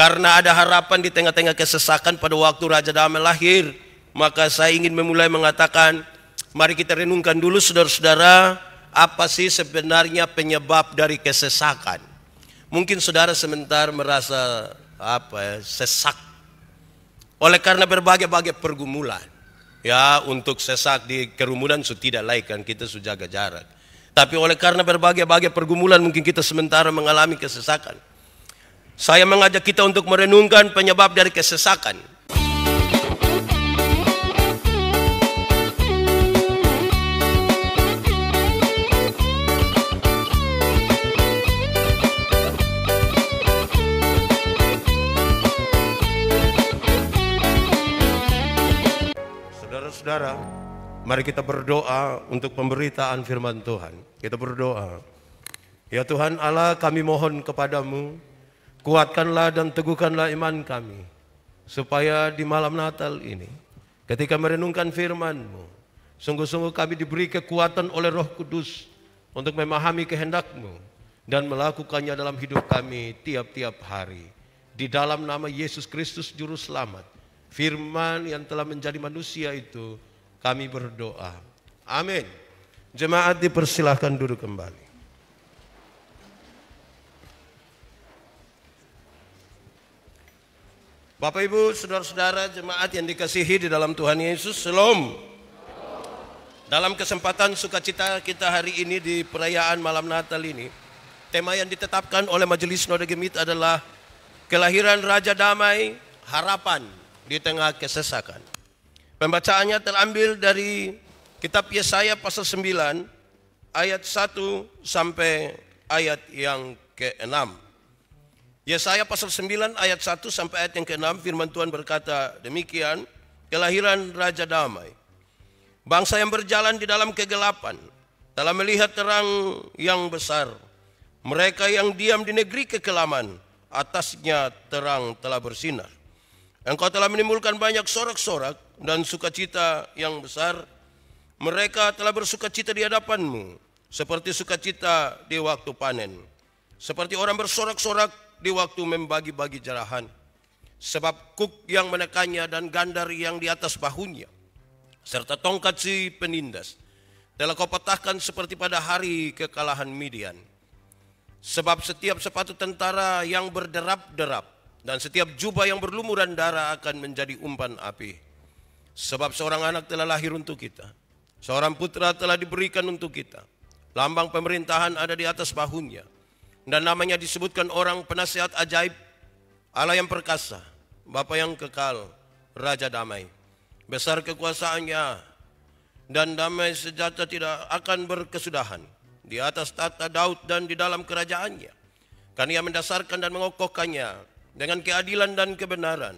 Karena ada harapan di tengah-tengah kesesakan pada waktu Raja Damai lahir, maka saya ingin memulai mengatakan, mari kita renungkan dulu saudara-saudara, apa sih sebenarnya penyebab dari kesesakan? Mungkin saudara sebentar merasa sesak oleh karena berbagai-bagai pergumulan. Ya, untuk sesak di kerumunan tidak laik kan, kita sudah jaga jarak. Tapi oleh karena berbagai-bagai pergumulan mungkin kita sementara mengalami kesesakan. Saya mengajak kita untuk merenungkan penyebab dari kesesakan. Saudara-saudara, mari kita berdoa untuk pemberitaan firman Tuhan. Kita berdoa. Ya Tuhan Allah, kami mohon kepadamu, kuatkanlah dan teguhkanlah iman kami, supaya di malam Natal ini, ketika merenungkan firman-Mu, sungguh-sungguh kami diberi kekuatan oleh Roh Kudus untuk memahami kehendak-Mu dan melakukannya dalam hidup kami tiap-tiap hari. Di dalam nama Yesus Kristus Juru Selamat, firman yang telah menjadi manusia itu, kami berdoa. Amin. Jemaat dipersilahkan duduk kembali. Bapak Ibu, saudara-saudara jemaat yang dikasihi di dalam Tuhan Yesus, Shalom. Dalam kesempatan sukacita kita hari ini di perayaan malam Natal ini, tema yang ditetapkan oleh Majelis Noda Gemit adalah kelahiran Raja Damai, harapan di tengah kesesakan. Pembacaannya terambil dari kitab Yesaya pasal 9 ayat 1 sampai ayat yang ke-6. Yesaya pasal 9 ayat 1 sampai ayat yang ke-6, firman Tuhan berkata demikian, kelahiran Raja Damai. Bangsa yang berjalan di dalam kegelapan telah melihat terang yang besar. Mereka yang diam di negeri kekelaman, atasnya terang telah bersinar. Engkau telah menimbulkan banyak sorak-sorak dan sukacita yang besar. Mereka telah bersukacita di hadapan-Mu, seperti sukacita di waktu panen. Seperti orang bersorak-sorak di waktu membagi-bagi jarahan. Sebab kuk yang menekannya dan gandar yang di atas bahunya, serta tongkat si penindas, telah kau patahkan seperti pada hari kekalahan Midian. Sebab setiap sepatu tentara yang berderap-derap dan setiap jubah yang berlumuran darah akan menjadi umpan api. Sebab seorang anak telah lahir untuk kita, seorang putra telah diberikan untuk kita. Lambang pemerintahan ada di atas bahunya, dan namanya disebutkan orang penasihat ajaib, Allah yang perkasa, Bapa yang kekal, Raja Damai. Besar kekuasaannya dan damai sejahtera tidak akan berkesudahan di atas tata Daud dan di dalam kerajaannya. Karena Ia mendasarkan dan mengokohkannya dengan keadilan dan kebenaran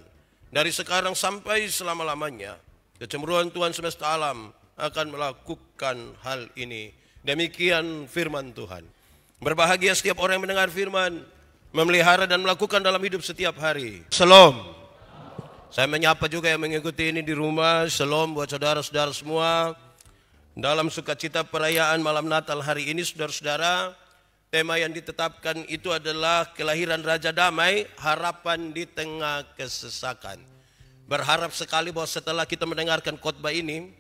dari sekarang sampai selama-lamanya. Kecemburuan Tuhan semesta alam akan melakukan hal ini. Demikian firman Tuhan. Berbahagia setiap orang yang mendengar firman, memelihara dan melakukan dalam hidup setiap hari. Shalom. Saya menyapa juga yang mengikuti ini di rumah. Shalom buat saudara-saudara semua. Dalam sukacita perayaan malam Natal hari ini, saudara-saudara, tema yang ditetapkan itu adalah kelahiran Raja Damai, harapan di tengah kesesakan. Berharap sekali bahwa setelah kita mendengarkan khotbah ini,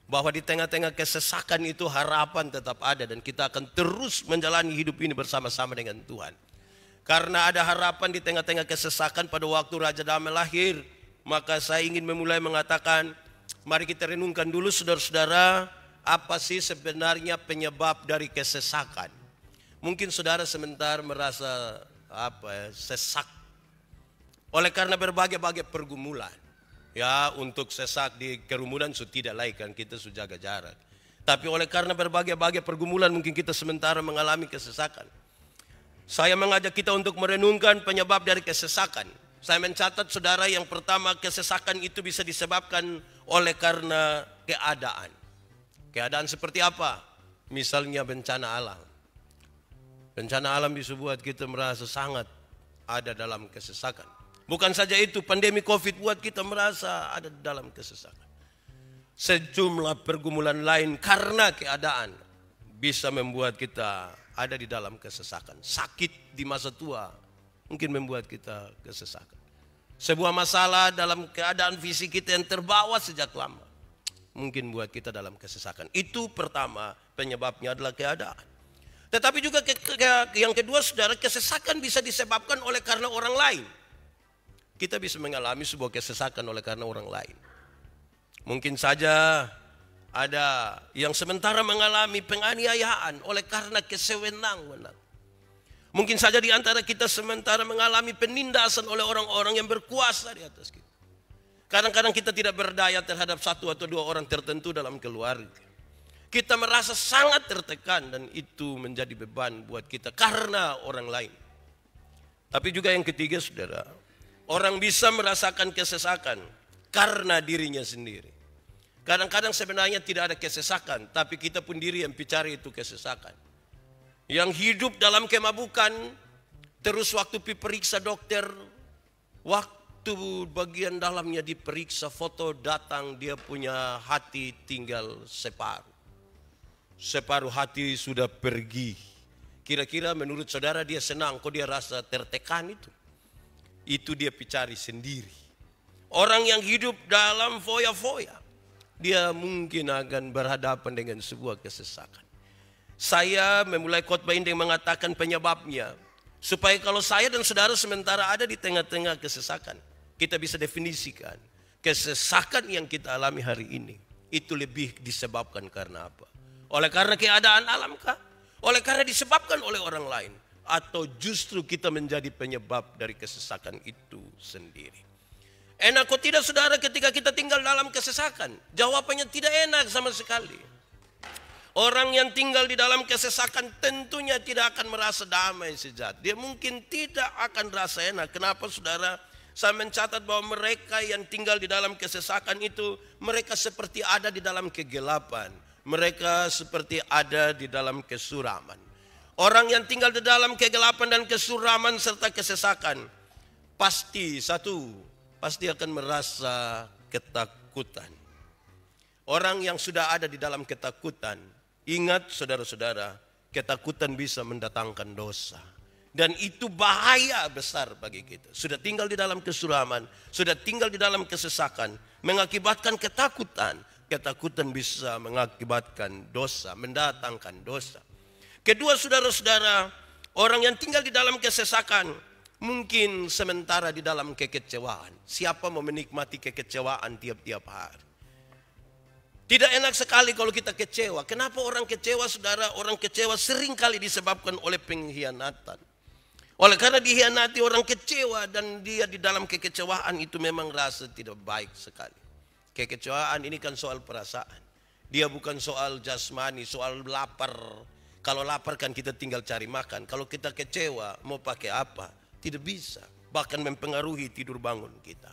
bahwa di tengah-tengah kesesakan itu harapan tetap ada dan kita akan terus menjalani hidup ini bersama-sama dengan Tuhan. Karena ada harapan di tengah-tengah kesesakan pada waktu Raja Damai lahir, maka saya ingin memulai mengatakan, mari kita renungkan dulu saudara-saudara, apa sih sebenarnya penyebab dari kesesakan? Mungkin saudara sebentar merasa sesak oleh karena berbagai-bagai pergumulan. Ya, untuk sesak di kerumunan tidak laik kan, kita sudah jaga jarak. Tapi oleh karena berbagai-bagai pergumulan mungkin kita sementara mengalami kesesakan. Saya mengajak kita untuk merenungkan penyebab dari kesesakan. Saya mencatat saudara, yang pertama, kesesakan itu bisa disebabkan oleh karena keadaan. Keadaan seperti apa? Misalnya bencana alam. Bencana alam bisa buat kita merasa sangat ada dalam kesesakan. Bukan saja itu, pandemi COVID buat kita merasa ada dalam kesesakan. Sejumlah pergumulan lain karena keadaan bisa membuat kita ada di dalam kesesakan. Sakit di masa tua mungkin membuat kita kesesakan. Sebuah masalah dalam keadaan fisik kita yang terbawa sejak lama, mungkin buat kita dalam kesesakan. Itu pertama, penyebabnya adalah keadaan. Tetapi juga yang kedua saudara, kesesakan bisa disebabkan oleh karena orang lain. Kita bisa mengalami sebuah kesesakan oleh karena orang lain. Mungkin saja ada yang sementara mengalami penganiayaan oleh karena kesewenang-wenang. Mungkin saja di antara kita sementara mengalami penindasan oleh orang-orang yang berkuasa di atas kita. Kadang-kadang kita tidak berdaya terhadap satu atau dua orang tertentu dalam keluarga. Kita merasa sangat tertekan dan itu menjadi beban buat kita karena orang lain. Tapi juga yang ketiga saudara, orang bisa merasakan kesesakan karena dirinya sendiri. Kadang-kadang sebenarnya tidak ada kesesakan, tapi kita pun diri yang mencari itu kesesakan. Yang hidup dalam kemabukan, terus waktu diperiksa dokter, waktu bagian dalamnya diperiksa foto datang, dia punya hati tinggal separuh. Separuh hati sudah pergi. Kira-kira menurut saudara dia senang, kok dia rasa tertekan itu? Itu dia cari sendiri. Orang yang hidup dalam foya-foya, dia mungkin akan berhadapan dengan sebuah kesesakan. Saya memulai khotbah ini dengan mengatakan penyebabnya, supaya kalau saya dan saudara sementara ada di tengah-tengah kesesakan, kita bisa definisikan kesesakan yang kita alami hari ini itu lebih disebabkan karena apa? Oleh karena keadaan alam kah? Oleh karena disebabkan oleh orang lain? Atau justru kita menjadi penyebab dari kesesakan itu sendiri? Enak kok tidak saudara ketika kita tinggal dalam kesesakan? Jawabannya tidak enak sama sekali. Orang yang tinggal di dalam kesesakan tentunya tidak akan merasa damai sejati. Dia mungkin tidak akan rasa enak. Kenapa saudara? Saya mencatat bahwa mereka yang tinggal di dalam kesesakan itu, mereka seperti ada di dalam kegelapan. Mereka seperti ada di dalam kesuraman. Orang yang tinggal di dalam kegelapan dan kesuraman serta kesesakan, pasti akan merasa ketakutan. Orang yang sudah ada di dalam ketakutan, ingat saudara-saudara, ketakutan bisa mendatangkan dosa. Dan itu bahaya besar bagi kita. Sudah tinggal di dalam kesuraman, sudah tinggal di dalam kesesakan, mengakibatkan ketakutan. Ketakutan bisa mengakibatkan dosa, mendatangkan dosa. Kedua saudara-saudara, orang yang tinggal di dalam kesesakan, mungkin sementara di dalam kekecewaan. Siapa mau menikmati kekecewaan tiap-tiap hari? Tidak enak sekali kalau kita kecewa. Kenapa orang kecewa saudara? Orang kecewa seringkali disebabkan oleh pengkhianatan. Oleh karena dihianati orang kecewa dan dia di dalam kekecewaan itu memang rasa tidak baik sekali. Kekecewaan ini kan soal perasaan. Dia bukan soal jasmani, soal lapar. Kalau lapar kan kita tinggal cari makan. Kalau kita kecewa mau pakai apa? Tidak bisa. Bahkan mempengaruhi tidur bangun kita.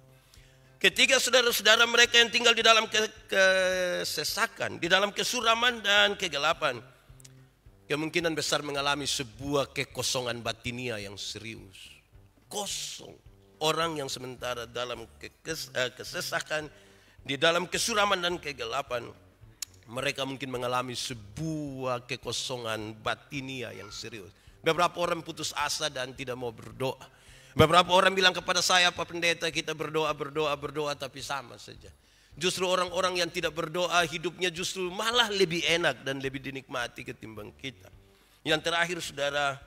Ketika saudara-saudara mereka yang tinggal di dalam kesesakan, di dalam kesuraman dan kegelapan, kemungkinan besar mengalami sebuah kekosongan batinia yang serius. Kosong. Orang yang sementara dalam kesesakan, di dalam kesuraman dan kegelapan, mereka mungkin mengalami sebuah kekosongan batinia yang serius. Beberapa orang putus asa dan tidak mau berdoa. Beberapa orang bilang kepada saya, Pak Pendeta, kita berdoa, tapi sama saja. Justru orang-orang yang tidak berdoa, hidupnya justru malah lebih enak dan lebih dinikmati ketimbang kita. Yang terakhir saudara,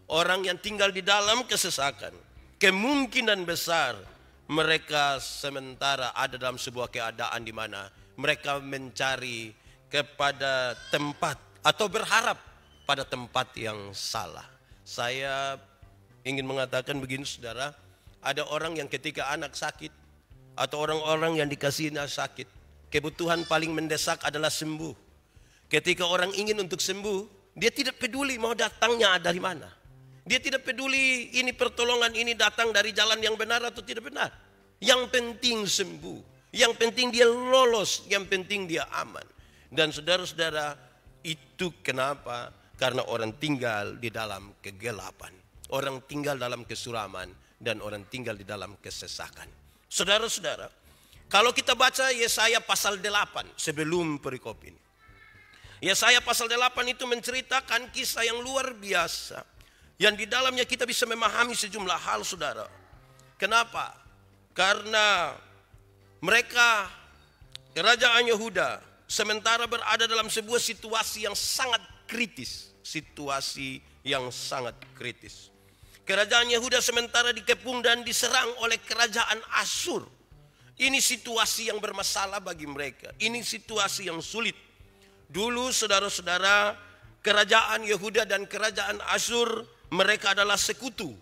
orang yang tinggal di dalam kesesakan, kemungkinan besar mereka sementara ada dalam sebuah keadaan di mana mereka mencari kepada tempat atau berharap pada tempat yang salah. Saya ingin mengatakan begini saudara, ada orang yang ketika anak sakit atau orang-orang yang dikasihinya sakit, kebutuhan paling mendesak adalah sembuh. Ketika orang ingin untuk sembuh, dia tidak peduli mau datangnya dari mana. Dia tidak peduli ini pertolongan ini datang dari jalan yang benar atau tidak benar. Yang penting sembuh. Yang penting dia lolos. Yang penting dia aman. Dan saudara-saudara, itu kenapa? Karena orang tinggal di dalam kegelapan. Orang tinggal dalam kesuraman. Dan orang tinggal di dalam kesesakan. Saudara-saudara, kalau kita baca Yesaya pasal 8 sebelum perikop ini. Yesaya pasal 8 itu menceritakan kisah yang luar biasa. yang di dalamnya kita bisa memahami sejumlah hal, saudara. Kenapa? Karena mereka, kerajaan Yehuda, sementara berada dalam sebuah situasi yang sangat kritis. Situasi yang sangat kritis. Kerajaan Yehuda sementara dikepung dan diserang oleh kerajaan Asyur. Ini situasi yang bermasalah bagi mereka. Ini situasi yang sulit. Dulu saudara-saudara, kerajaan Yehuda dan kerajaan Asyur, mereka adalah sekutu.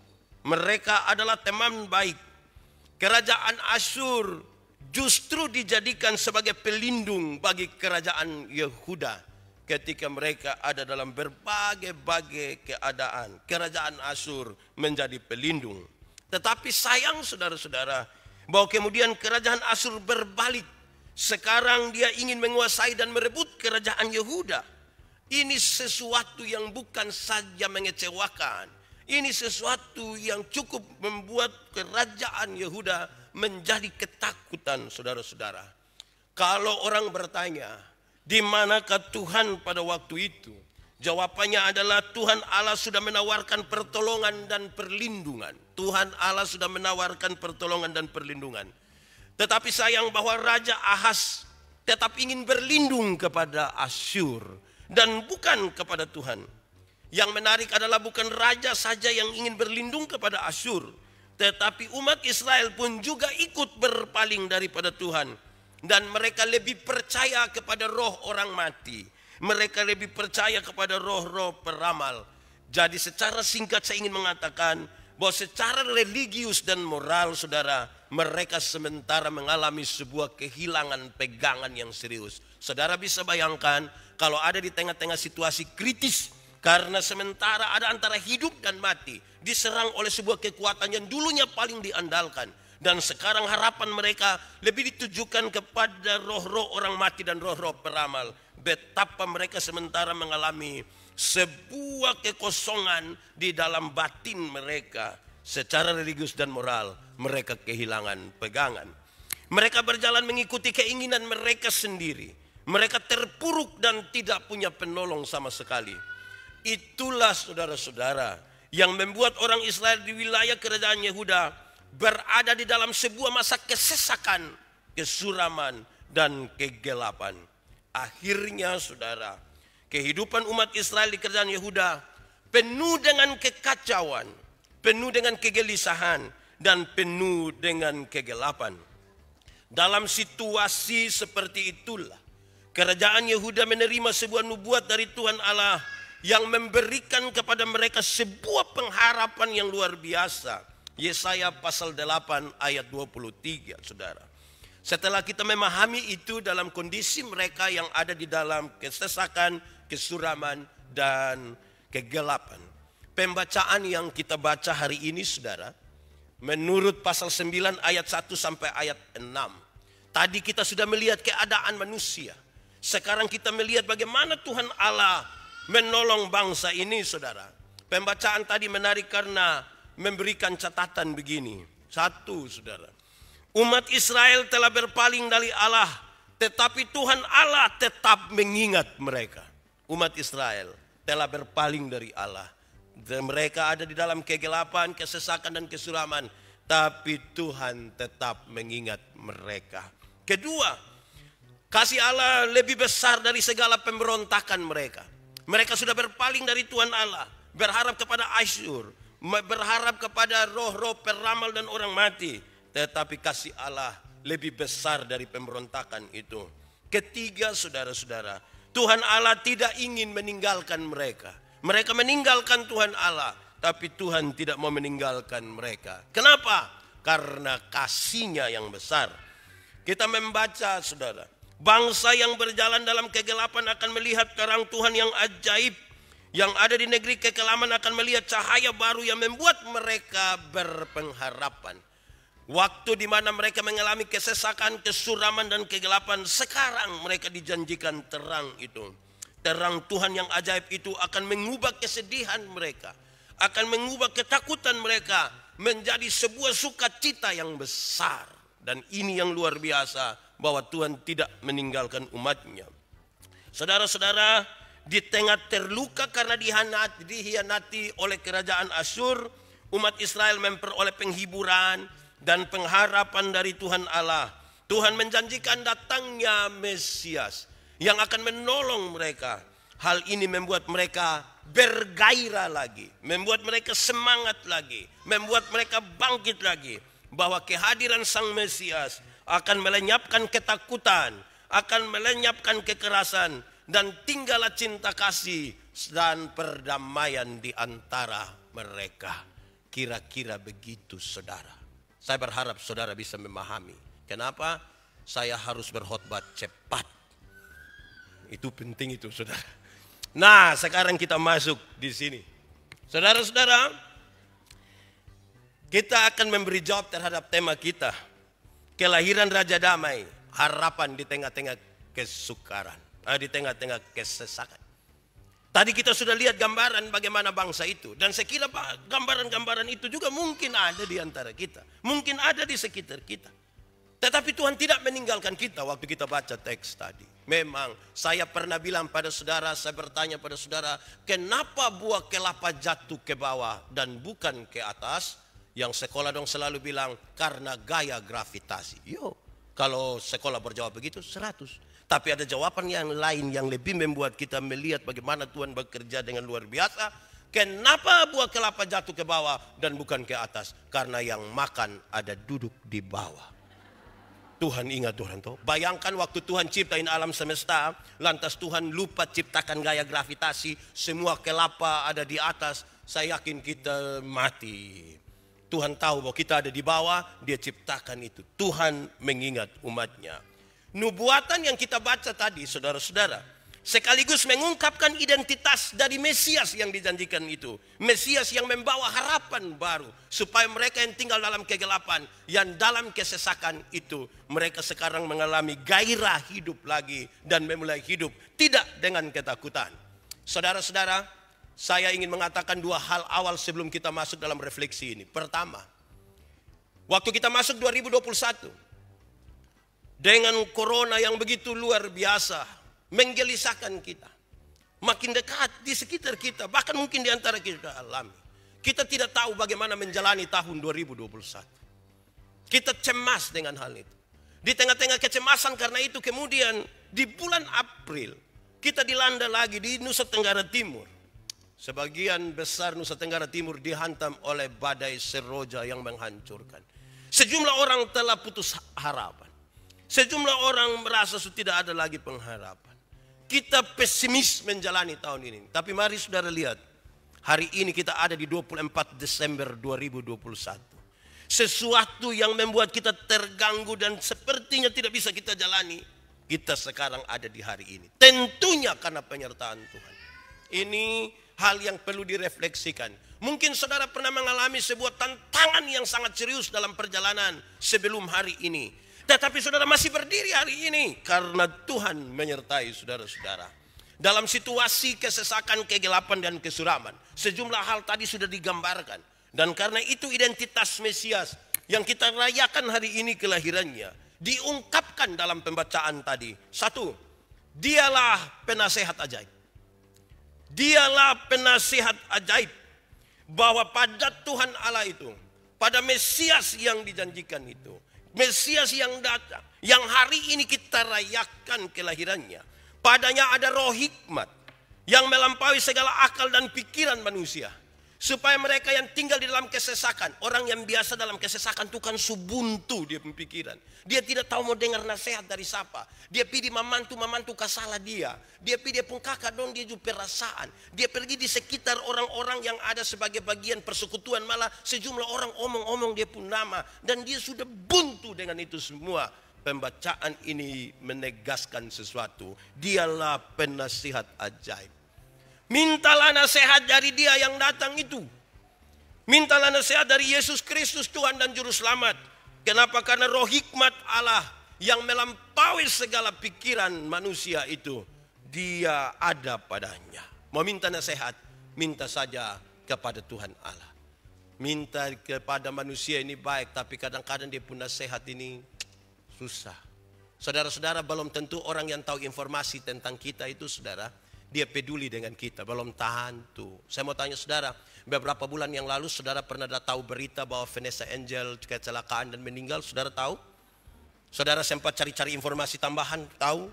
Mereka adalah teman baik. Kerajaan Asyur justru dijadikan sebagai pelindung bagi kerajaan Yehuda ketika mereka ada dalam berbagai-bagai keadaan. Kerajaan Asyur menjadi pelindung. Tetapi sayang saudara-saudara, bahwa kemudian kerajaan Asyur berbalik. Sekarang dia ingin menguasai dan merebut kerajaan Yehuda. Ini sesuatu yang bukan saja mengecewakan. Ini sesuatu yang cukup membuat kerajaan Yehuda menjadi ketakutan, saudara-saudara. Kalau orang bertanya, di manakah Tuhan pada waktu itu? Jawabannya adalah Tuhan Allah sudah menawarkan pertolongan dan perlindungan. Tuhan Allah sudah menawarkan pertolongan dan perlindungan. Tetapi sayang bahwa Raja Ahaz tetap ingin berlindung kepada Asyur dan bukan kepada Tuhan. Yang menarik adalah bukan raja saja yang ingin berlindung kepada Asyur, tetapi umat Israel pun juga ikut berpaling daripada Tuhan. Dan mereka lebih percaya kepada roh orang mati. Mereka lebih percaya kepada roh-roh peramal. Jadi secara singkat saya ingin mengatakan bahwa secara religius dan moral, saudara, mereka sementara mengalami sebuah kehilangan pegangan yang serius. Saudara bisa bayangkan kalau ada di tengah-tengah situasi kritis, karena sementara ada antara hidup dan mati, diserang oleh sebuah kekuatan yang dulunya paling diandalkan. Dan sekarang harapan mereka lebih ditujukan kepada roh-roh orang mati dan roh-roh peramal. Betapa mereka sementara mengalami sebuah kekosongan di dalam batin mereka. Secara religius dan moral mereka kehilangan pegangan. Mereka berjalan mengikuti keinginan mereka sendiri. Mereka terpuruk dan tidak punya penolong sama sekali. Itulah saudara-saudara yang membuat orang Israel di wilayah kerajaan Yehuda berada di dalam sebuah masa kesesakan, kesuraman, dan kegelapan. Akhirnya saudara, kehidupan umat Israel di kerajaan Yehuda penuh dengan kekacauan, penuh dengan kegelisahan, dan penuh dengan kegelapan. Dalam situasi seperti itulah kerajaan Yehuda menerima sebuah nubuat dari Tuhan Allah yang memberikan kepada mereka sebuah pengharapan yang luar biasa. Yesaya pasal 8 ayat 23, saudara. Setelah kita memahami itu dalam kondisi mereka yang ada di dalam kesesakan, kesuraman, dan kegelapan. Pembacaan yang kita baca hari ini, saudara, menurut pasal 9 ayat 1 sampai ayat 6. Tadi kita sudah melihat keadaan manusia. Sekarang kita melihat bagaimana Tuhan Allah menolong bangsa ini, saudara. Pembacaan tadi menarik karena memberikan catatan begini. Satu, saudara. Umat Israel telah berpaling dari Allah, tetapi Tuhan Allah tetap mengingat mereka. Umat Israel telah berpaling dari Allah. Dan mereka ada di dalam kegelapan, kesesakan, dan kesuraman. Tapi Tuhan tetap mengingat mereka. Kedua, kasih Allah lebih besar dari segala pemberontakan mereka. Mereka sudah berpaling dari Tuhan Allah, berharap kepada Asyur, berharap kepada roh-roh peramal dan orang mati. Tetapi kasih Allah lebih besar dari pemberontakan itu. Ketiga, saudara-saudara, Tuhan Allah tidak ingin meninggalkan mereka. Mereka meninggalkan Tuhan Allah, tapi Tuhan tidak mau meninggalkan mereka. Kenapa? Karena kasih-Nya yang besar. Kita membaca, saudara, bangsa yang berjalan dalam kegelapan akan melihat terang Tuhan yang ajaib. Yang ada di negeri kekelaman akan melihat cahaya baru yang membuat mereka berpengharapan. Waktu di mana mereka mengalami kesesakan, kesuraman, dan kegelapan, sekarang mereka dijanjikan terang itu. Terang Tuhan yang ajaib itu akan mengubah kesedihan mereka, akan mengubah ketakutan mereka menjadi sebuah sukacita yang besar. Dan ini yang luar biasa, bahwa Tuhan tidak meninggalkan umatnya. Saudara-saudara, di tengah terluka karena dihianati oleh kerajaan Asyur, umat Israel memperoleh penghiburan dan pengharapan dari Tuhan Allah. Tuhan menjanjikan datangnya Mesias yang akan menolong mereka. Hal ini membuat mereka bergairah lagi, membuat mereka semangat lagi, membuat mereka bangkit lagi, bahwa kehadiran Sang Mesias akan melenyapkan ketakutan, akan melenyapkan kekerasan, dan tinggallah cinta kasih dan perdamaian di antara mereka. Kira-kira begitu, saudara. Saya berharap saudara bisa memahami kenapa saya harus berkhotbah cepat. Itu penting itu, saudara. Nah, sekarang kita masuk di sini. Saudara-saudara, kita akan memberi jawab terhadap tema kita. Kelahiran Raja Damai, harapan di tengah-tengah kesukaran. Di tengah-tengah kesesakan. Tadi kita sudah lihat gambaran bagaimana bangsa itu. Dan saya kira gambaran-gambaran itu juga mungkin ada di antara kita. Mungkin ada di sekitar kita. Tetapi Tuhan tidak meninggalkan kita waktu kita baca teks tadi. Memang saya pernah bilang pada saudara, saya bertanya pada saudara, kenapa buah kelapa jatuh ke bawah dan bukan ke atas? Yang sekolah dong selalu bilang, karena gaya gravitasi. Yo, kalau sekolah berjawab begitu 100. Tapi ada jawaban yang lain yang lebih membuat kita melihat bagaimana Tuhan bekerja dengan luar biasa. Kenapa buah kelapa jatuh ke bawah dan bukan ke atas? Karena yang makan ada duduk di bawah. Tuhan ingat Tuhan tuh. Bayangkan waktu Tuhan ciptain alam semesta, lantas Tuhan lupa ciptakan gaya gravitasi, semua kelapa ada di atas. Saya yakin kita mati. Tuhan tahu bahwa kita ada di bawah, dia ciptakan itu. Tuhan mengingat umatnya. Nubuatan yang kita baca tadi, saudara-saudara, sekaligus mengungkapkan identitas dari Mesias yang dijanjikan itu. Mesias yang membawa harapan baru, supaya mereka yang tinggal dalam kegelapan, yang dalam kesesakan itu, mereka sekarang mengalami gairah hidup lagi dan memulai hidup tidak dengan ketakutan. Saudara-saudara, saya ingin mengatakan dua hal awal sebelum kita masuk dalam refleksi ini. Pertama, waktu kita masuk 2021, dengan corona yang begitu luar biasa, menggelisahkan kita. Makin dekat di sekitar kita, bahkan mungkin di antara kita alami. Kita tidak tahu bagaimana menjalani tahun 2021. Kita cemas dengan hal itu. Di tengah-tengah kecemasan karena itu kemudian di bulan April, kita dilanda lagi di Nusa Tenggara Timur. Sebagian besar Nusa Tenggara Timur dihantam oleh badai Seroja yang menghancurkan. Sejumlah orang telah putus harapan. Sejumlah orang merasa sudah tidak ada lagi pengharapan. Kita pesimis menjalani tahun ini. Tapi mari saudara lihat. Hari ini kita ada di 24 Desember 2021. Sesuatu yang membuat kita terganggu dan sepertinya tidak bisa kita jalani. Kita sekarang ada di hari ini. Tentunya karena penyertaan Tuhan. Ini hal yang perlu direfleksikan. Mungkin saudara pernah mengalami sebuah tantangan yang sangat serius dalam perjalanan sebelum hari ini. Tetapi saudara masih berdiri hari ini karena Tuhan menyertai saudara-saudara. Dalam situasi kesesakan, kegelapan, dan kesuraman. Sejumlah hal tadi sudah digambarkan. Dan karena itu identitas Mesias yang kita rayakan hari ini kelahirannya. Diungkapkan dalam pembacaan tadi. Satu, dialah penasehat ajaib. Dialah penasehat ajaib. Bahwa pada Tuhan Allah itu, pada Mesias yang dijanjikan itu, Mesias yang datang, yang hari ini kita rayakan kelahirannya. Padanya ada roh hikmat yang melampaui segala akal dan pikiran manusia. Supaya mereka yang tinggal di dalam kesesakan, orang yang biasa dalam kesesakan itu kan subuntu dia pemikiran. Dia tidak tahu mau dengar nasihat dari siapa. Dia pilih mamantu kasalah dia. Dia pilih pun kakak dong dia juga perasaan. Dia pergi di sekitar orang-orang yang ada sebagai bagian persekutuan, malah sejumlah orang omong-omong dia pun nama. Dan dia sudah buntu dengan itu semua. Pembacaan ini menegaskan sesuatu. Dialah penasihat ajaib. Mintalah nasihat dari dia yang datang itu. Mintalah nasihat dari Yesus Kristus Tuhan dan Juru Selamat. Kenapa? Karena roh hikmat Allah yang melampaui segala pikiran manusia itu, dia ada padanya. Mau minta nasihat, minta saja kepada Tuhan Allah. Minta kepada manusia ini baik, tapi kadang-kadang dia pun nasihat ini susah. Saudara-saudara, belum tentu orang yang tahu informasi tentang kita itu, saudara, Dia peduli dengan kita, belum tahan tuh. Saya mau tanya saudara, beberapa bulan yang lalu saudara pernah tahu berita bahwa Vanessa Angel kecelakaan dan meninggal, saudara tahu? Saudara sempat cari-cari informasi tambahan, tahu?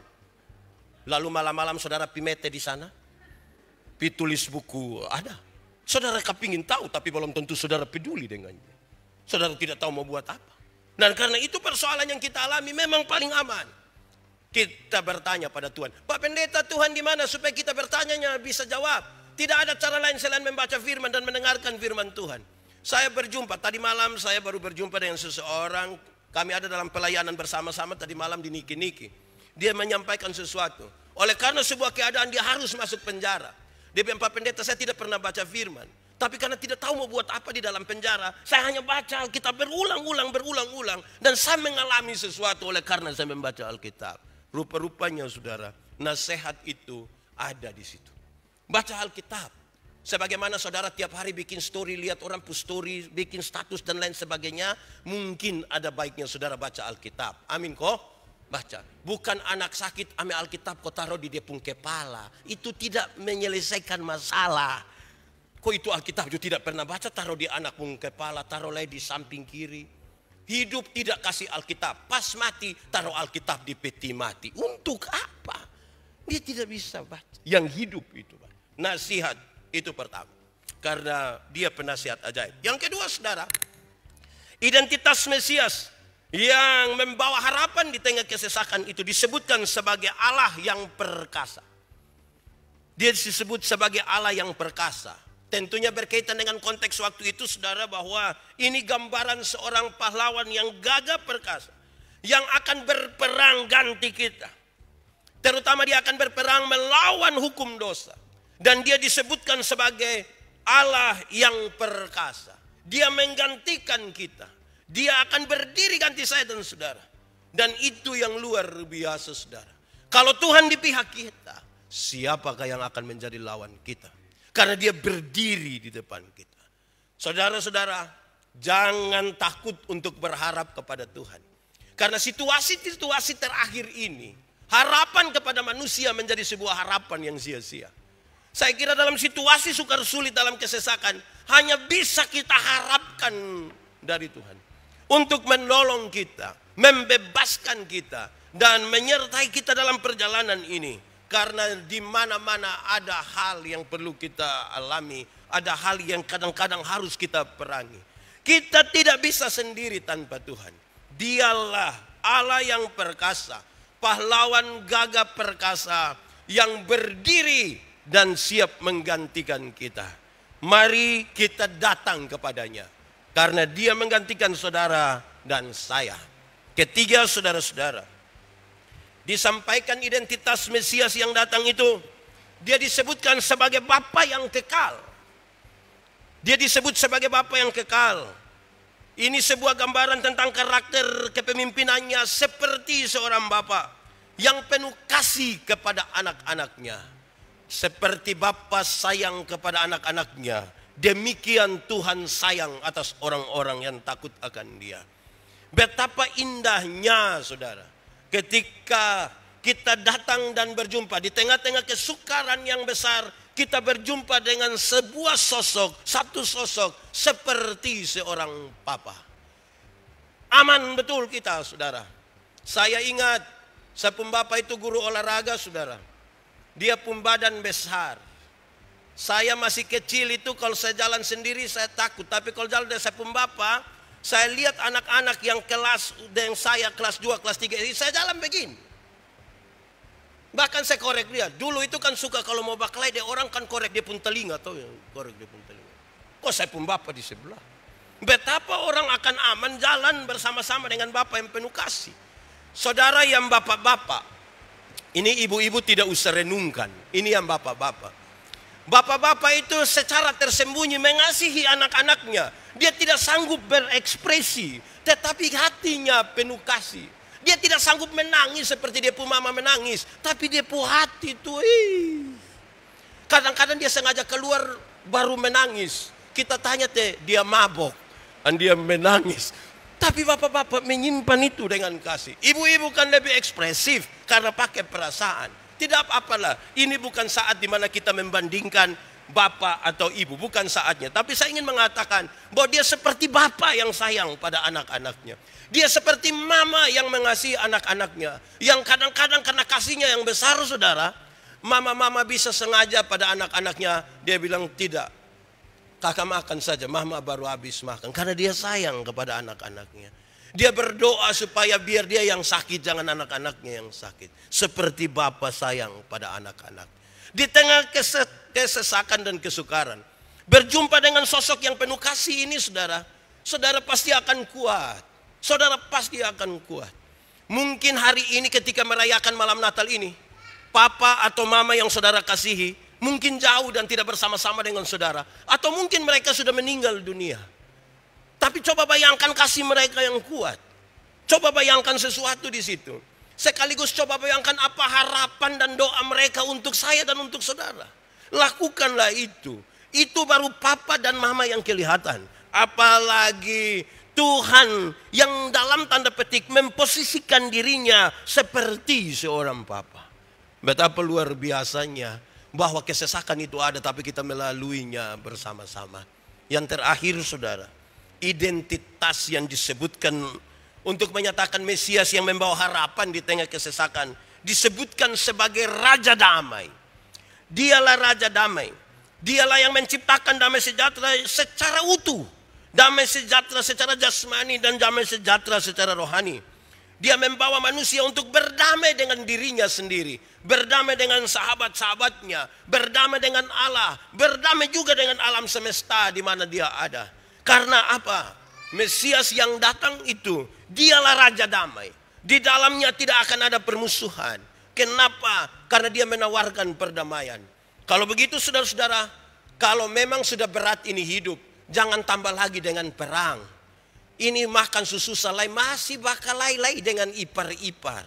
Lalu malam-malam saudara pimete di sana, tulis buku, ada. Saudara kepingin tahu, tapi belum tentu saudara peduli dengannya. Saudara tidak tahu mau buat apa. Dan karena itu persoalan yang kita alami memang paling aman. Kita bertanya pada Tuhan, Pak Pendeta, Tuhan di mana supaya kita bertanyanya bisa jawab. Tidak ada cara lain selain membaca firman dan mendengarkan firman Tuhan. Saya berjumpa, tadi malam saya baru berjumpa dengan seseorang. Kami ada dalam pelayanan bersama-sama tadi malam di Niki-Niki. Dia menyampaikan sesuatu. Oleh karena sebuah keadaan dia harus masuk penjara. Dia bilang, Pak Pendeta, saya tidak pernah baca firman. Tapi karena tidak tahu mau buat apa di dalam penjara, saya hanya baca Alkitab berulang-ulang. Dan saya mengalami sesuatu oleh karena saya membaca Alkitab. Rupa-rupanya saudara, nasihat itu ada di situ. Baca Alkitab. Sebagaimana saudara tiap hari bikin story, lihat orang post story, bikin status dan lain sebagainya. Mungkin ada baiknya saudara baca Alkitab. Amin kok? Baca. Bukan anak sakit, ambil Alkitab kau taruh di dia pun kepala. Itu tidak menyelesaikan masalah. Kok itu Alkitab juga tidak pernah baca, taruh di anak pun kepala, taruh lagi di samping kiri. Hidup tidak kasih Alkitab, pas mati taruh Alkitab di peti mati. Untuk apa? Dia tidak bisa baca. Yang hidup itu, nasihat itu pertama. Karena dia penasihat ajaib. Yang kedua saudara, identitas Mesias yang membawa harapan di tengah kesesakan itu disebutkan sebagai Allah yang perkasa. Dia disebut sebagai Allah yang perkasa. Tentunya berkaitan dengan konteks waktu itu saudara, bahwa ini gambaran seorang pahlawan yang gagah perkasa, yang akan berperang ganti kita. Terutama dia akan berperang melawan hukum dosa. Dan dia disebutkan sebagai Allah yang perkasa. Dia menggantikan kita. Dia akan berdiri ganti saya dan saudara. Dan itu yang luar biasa saudara. Kalau Tuhan di pihak kita, siapakah yang akan menjadi lawan kita? Karena dia berdiri di depan kita. Saudara-saudara, jangan takut untuk berharap kepada Tuhan. Karena situasi-situasi terakhir ini, harapan kepada manusia menjadi sebuah harapan yang sia-sia. Saya kira dalam situasi sukar sulit dalam kesesakan, hanya bisa kita harapkan dari Tuhan. Untuk menolong kita, membebaskan kita, dan menyertai kita dalam perjalanan ini. Karena di mana-mana ada hal yang perlu kita alami, ada hal yang kadang-kadang harus kita perangi. Kita tidak bisa sendiri tanpa Tuhan. Dialah Allah yang perkasa, pahlawan gagah perkasa yang berdiri dan siap menggantikan kita. Mari kita datang kepadanya, karena dia menggantikan saudara dan saya. Ketiga saudara-saudara, disampaikan identitas Mesias yang datang itu. Dia disebutkan sebagai Bapa yang kekal. Dia disebut sebagai Bapa yang kekal. Ini sebuah gambaran tentang karakter kepemimpinannya seperti seorang Bapa yang penuh kasih kepada anak-anaknya. Seperti Bapa sayang kepada anak-anaknya, demikian Tuhan sayang atas orang-orang yang takut akan Dia. Betapa indahnya saudara, ketika kita datang dan berjumpa di tengah-tengah kesukaran yang besar, kita berjumpa dengan sebuah sosok, satu sosok seperti seorang Papa. Aman betul kita saudara. Saya ingat saya pun Bapak itu guru olahraga saudara. Dia pun badan besar. Saya masih kecil itu kalau saya jalan sendiri saya takut. Tapi kalau jalan dengan saya pun Bapak, saya lihat anak-anak yang kelas dengan saya kelas 2, kelas 3, saya jalan begini. Bahkan saya korek dia. Dulu itu kan suka kalau mau baklai dia orang kan korek dia pun telinga, tahu ya, korek dia pun telinga. Kok saya pun Bapak di sebelah. Betapa orang akan aman jalan bersama-sama dengan Bapak yang penuh kasih. Saudara yang bapak-bapak, ini ibu-ibu tidak usah renungkan. Ini yang bapak-bapak. Bapak-bapak itu secara tersembunyi mengasihi anak-anaknya. Dia tidak sanggup berekspresi, tetapi hatinya penuh kasih. Dia tidak sanggup menangis seperti dia pun mama menangis, tapi dia pun hati tuh. Kadang-kadang dia sengaja keluar baru menangis. Kita tanya dia mabok, dan dia menangis. Tapi bapak-bapak menyimpan itu dengan kasih. Ibu-ibu kan lebih ekspresif karena pakai perasaan. Tidak apa-apalah. Ini bukan saat dimana kita membandingkan bapak atau ibu. Bukan saatnya. Tapi saya ingin mengatakan bahwa dia seperti bapak yang sayang pada anak-anaknya. Dia seperti mama yang mengasihi anak-anaknya. Yang kadang-kadang karena kasihnya yang besar, saudara, mama-mama bisa sengaja pada anak-anaknya. Dia bilang, tidak, kakak makan saja, mama baru habis makan. Karena dia sayang kepada anak-anaknya. Dia berdoa supaya biar dia yang sakit, jangan anak-anaknya yang sakit. Seperti Bapa sayang pada anak-anak. Di tengah kesesakan dan kesukaran, berjumpa dengan sosok yang penuh kasih ini, saudara, saudara pasti akan kuat. Saudara pasti akan kuat. Mungkin hari ini ketika merayakan malam Natal ini, papa atau mama yang saudara kasihi mungkin jauh dan tidak bersama-sama dengan saudara. Atau mungkin mereka sudah meninggal dunia. Tapi coba bayangkan kasih mereka yang kuat. Coba bayangkan sesuatu di situ. Sekaligus coba bayangkan apa harapan dan doa mereka untuk saya dan untuk saudara. Lakukanlah itu. Itu baru papa dan mama yang kelihatan. Apalagi Tuhan yang dalam tanda petik memposisikan dirinya seperti seorang papa. Betapa luar biasanya bahwa kesesakan itu ada, tapi kita melaluinya bersama-sama. Yang terakhir, saudara, identitas yang disebutkan untuk menyatakan Mesias yang membawa harapan di tengah kesesakan disebutkan sebagai Raja Damai. Dialah Raja Damai. Dialah yang menciptakan damai sejahtera secara utuh. Damai sejahtera secara jasmani dan damai sejahtera secara rohani. Dia membawa manusia untuk berdamai dengan dirinya sendiri. Berdamai dengan sahabat-sahabatnya. Berdamai dengan Allah. Berdamai juga dengan alam semesta di mana dia ada. Karena apa? Mesias yang datang itu, dialah Raja Damai. Di dalamnya tidak akan ada permusuhan. Kenapa? Karena dia menawarkan perdamaian. Kalau begitu saudara-saudara, kalau memang sudah berat ini hidup, jangan tambah lagi dengan perang. Ini makan susu salai masih bakal lay-lay dengan ipar-ipar.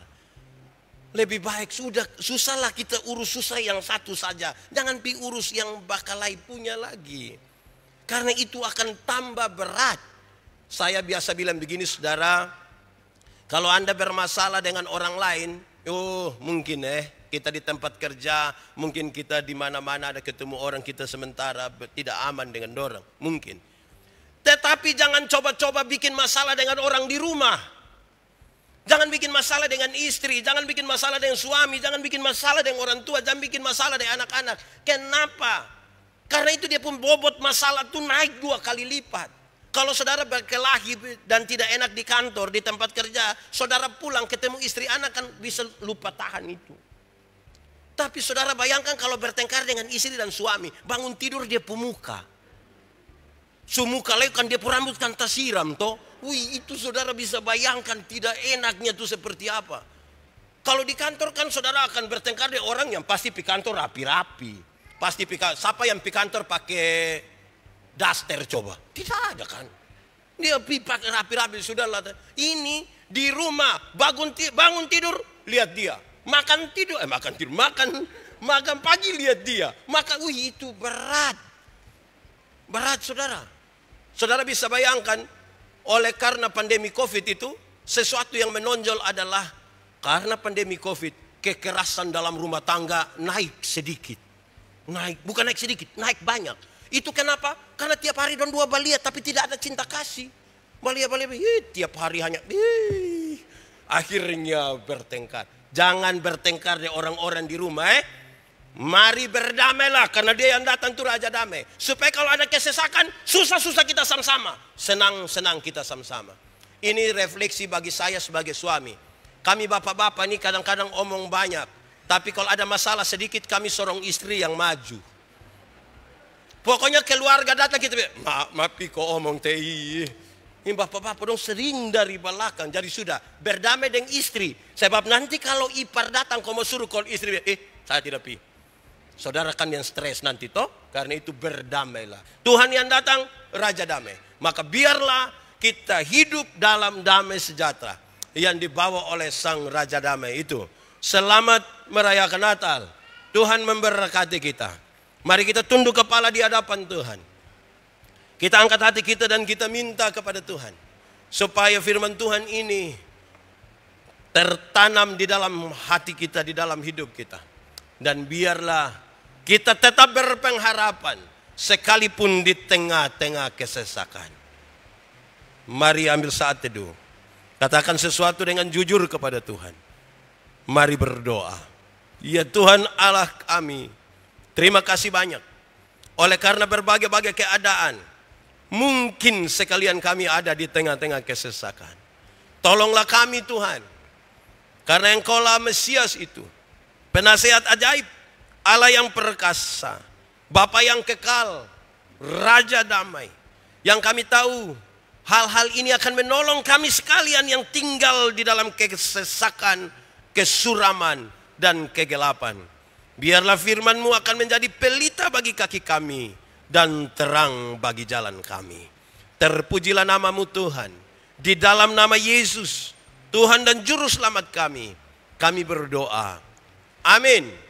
Lebih baik sudah susahlah kita urus susah yang satu saja. Jangan pi urus yang bakal lay punya lagi. Karena itu akan tambah berat. Saya biasa bilang begini, saudara. Kalau Anda bermasalah dengan orang lain, mungkin kita di tempat kerja, mungkin kita di mana-mana ada ketemu orang, kita sementara tidak aman dengan orang, mungkin. Tetapi jangan coba-coba bikin masalah dengan orang di rumah. Jangan bikin masalah dengan istri, jangan bikin masalah dengan suami, jangan bikin masalah dengan orang tua, jangan bikin masalah dengan anak-anak. Kenapa? Karena itu dia pun bobot masalah itu naik 2 kali lipat. Kalau saudara berkelahi dan tidak enak di kantor, di tempat kerja, saudara pulang ketemu istri anak kan bisa lupa tahan itu. Tapi saudara bayangkan kalau bertengkar dengan istri dan suami, bangun tidur dia pemuka. Sumuka lagi kan dia rambut kan tasiram toh. Wih, itu saudara bisa bayangkan tidak enaknya itu seperti apa. Kalau di kantor kan saudara akan bertengkar dengan orang yang pasti di kantor rapi-rapi. Pasti siapa yang di kantor pakai daster coba? Tidak ada kan. Dia pakai rapi-rapi sudahlah. Ini di rumah bangun tidur lihat dia. Makan pagi lihat dia. Wih, itu berat. Berat saudara. Saudara bisa bayangkan, oleh karena pandemi COVID itu, sesuatu yang menonjol adalah karena pandemi COVID, kekerasan dalam rumah tangga naik sedikit. Bukan naik sedikit, naik banyak. Itu kenapa? Karena tiap hari don 2 balia tapi tidak ada cinta kasih. Balia tiap hari hanya akhirnya bertengkar. Jangan bertengkar dengan orang-orang di rumah. Mari berdamailah karena dia yang datang itu Raja Damai. Supaya kalau ada kesesakan, susah-susah kita sama-sama, senang-senang kita sama-sama. Ini refleksi bagi saya sebagai suami. Kami bapak-bapak ini kadang-kadang omong banyak. Tapi kalau ada masalah sedikit kami sorong istri yang maju. Pokoknya keluarga datang kita bilang, maaf kok omong teh. Ini bapak-bapak dong sering dari belakang. Jadi sudah berdamai dengan istri. Sebab nanti kalau ipar datang kau mau suruh call istri, saya tidak pi. Saudara kan yang stres nanti toh. Karena itu berdamailah. Tuhan yang datang Raja Damai. Maka biarlah kita hidup dalam damai sejahtera yang dibawa oleh Sang Raja Damai itu. Selamat merayakan Natal. Tuhan memberkati kita. Mari kita tunduk kepala di hadapan Tuhan. Kita angkat hati kita dan kita minta kepada Tuhan. Supaya firman Tuhan ini tertanam di dalam hati kita, di dalam hidup kita. Dan biarlah kita tetap berpengharapan sekalipun di tengah-tengah kesesakan. Mari ambil saat teduh. Katakan sesuatu dengan jujur kepada Tuhan. Mari berdoa. Ya Tuhan Allah kami, terima kasih banyak. Oleh karena berbagai-bagai keadaan, mungkin sekalian kami ada di tengah-tengah kesesakan. Tolonglah kami Tuhan. Karena Engkaulah Mesias itu, penasehat ajaib, Allah yang perkasa, Bapa yang kekal, Raja damai. Yang kami tahu hal-hal ini akan menolong kami sekalian yang tinggal di dalam kesesakan, kesuraman, dan kegelapan. Biarlah firman-Mu akan menjadi pelita bagi kaki kami dan terang bagi jalan kami. Terpujilah nama-Mu Tuhan. Di dalam nama Yesus, Tuhan dan Juru Selamat kami berdoa. Amin.